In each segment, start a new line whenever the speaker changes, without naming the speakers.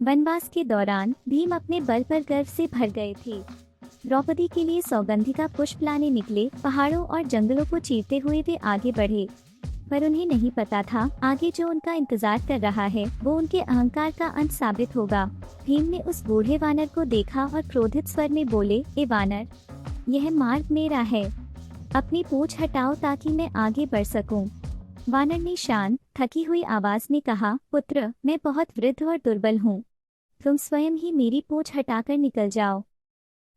वनवास के दौरान भीम अपने बल पर गर्व से भर गए थे। द्रौपदी के लिए सौगंधि का पुष्प लाने निकले। पहाड़ों और जंगलों को चीरते हुए वे आगे बढ़े, पर उन्हें नहीं पता था आगे जो उनका इंतजार कर रहा है वो उनके अहंकार का अंत साबित होगा। भीम ने उस बूढ़े वानर को देखा और क्रोधित स्वर में बोले, ए वानर, यह मार्ग मेरा है, अपनी पूंछ हटाओ ताकि मैं आगे बढ़ सकूं। वानर ने शांत, थकी हुई आवाज में कहा, पुत्र, मैं बहुत वृद्ध और दुर्बल हूँ, तुम स्वयं ही मेरी पूंछ हटाकर निकल जाओ।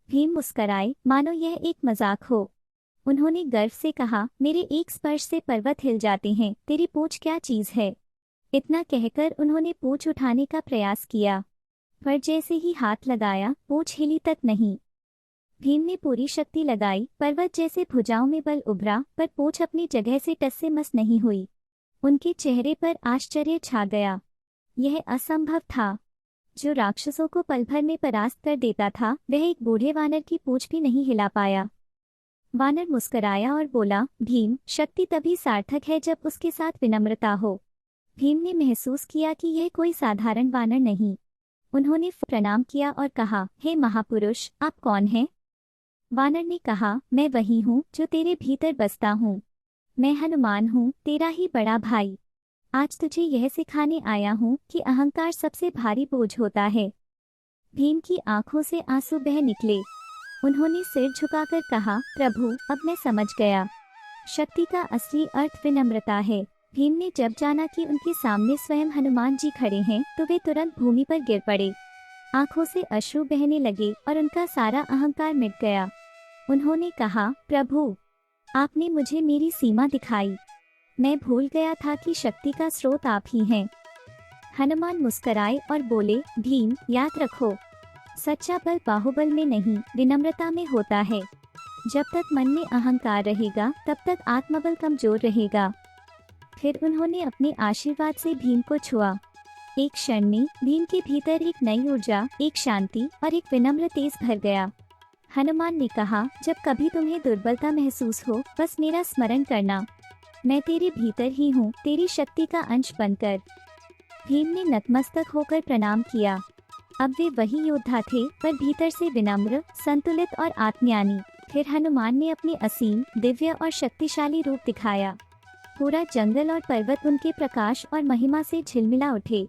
भीम मुस्कराए, मानो यह एक मजाक हो। उन्होंने गर्व से कहा, मेरे एक स्पर्श से पर्वत हिल जाते हैं, तेरी पूंछ क्या चीज है। इतना कहकर उन्होंने पूंछ उठाने का प्रयास किया, पर जैसे ही हाथ लगाया पूंछ हिली तक नहीं। भीम ने पूरी शक्ति लगाई, पर्वत जैसे भुजाओं में बल उभरा, पर पूंछ अपनी जगह से टस से मस नहीं हुई। उनके चेहरे पर आश्चर्य छा गया। यह असंभव था। जो राक्षसों को पल भर में परास्त कर देता था, वह एक बूढ़े वानर की पूंछ भी नहीं हिला पाया। वानर मुस्कराया और बोला, भीम, शक्ति तभी सार्थक है जब उसके साथ विनम्रता हो। भीम ने महसूस किया कि यह कोई साधारण वानर नहीं। उन्होंने प्रणाम किया और कहा, हे महापुरुष, आप कौन हैं? वानर ने कहा, मैं वही हूँ जो तेरे भीतर बसता हूँ। मैं हनुमान हूँ, तेरा ही बड़ा भाई। आज तुझे यह सिखाने आया हूँ कि अहंकार सबसे भारी बोझ होता है। भीम की आंखों से आंसू बह निकले। उन्होंने सिर झुकाकर कहा, प्रभु, अब मैं समझ गया। शक्ति का असली अर्थ विनम्रता है। भीम ने जब जाना कि उनके सामने स्वयं हनुमान जी खड़े हैं, तो वे तुरंत भूमि पर गिर पड़े। आंखों से अश्रु बहने लगे और उनका सारा अहंकार मिट गया। उन्होंने कहा, प्रभु, आपने मुझे मेरी सीमा दिखाई। मैं भूल गया था कि शक्ति का स्रोत आप ही हैं। हनुमान मुस्कराए और बोले, भीम, याद रखो, सच्चा बल बाहुबल में नहीं, विनम्रता में होता है। जब तक मन में अहंकार रहेगा, तब तक आत्मबल कमजोर रहेगा। फिर उन्होंने अपने आशीर्वाद से भीम को छुआ। एक क्षण में भीम के भीतर एक नई ऊर्जा, एक शांति और एक विनम्र तेज भर गया। हनुमान ने कहा, जब कभी तुम्हें दुर्बलता महसूस हो, बस मेरा स्मरण करना। मैं तेरे भीतर ही हूँ, तेरी शक्ति का अंश बनकर। भीम ने नतमस्तक होकर प्रणाम किया। अब वे वही योद्धा थे, पर भीतर से विनम्र, संतुलित और आत्मज्ञानी। फिर हनुमान ने अपने असीम, दिव्य और शक्तिशाली रूप दिखाया। पूरा जंगल और पर्वत उनके प्रकाश और महिमा से झिलमिला उठे।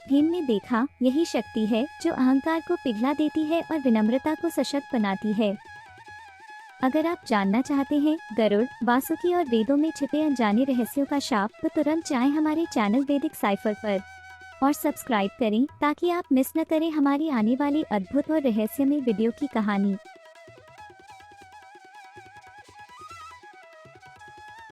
भीम ने देखा, यही शक्ति है जो अहंकार को पिघला देती है और विनम्रता को सशक्त बनाती है। अगर आप जानना चाहते हैं गरुड़, वासुकी और वेदों में छिपे अनजाने रहस्यों का शाप, तो तुरंत जाएं हमारे चैनल वैदिक साइफर पर और सब्सक्राइब करें ताकि आप मिस न करें हमारी आने वाली अद्भुत और रहस्यमय वीडियो की कहानी।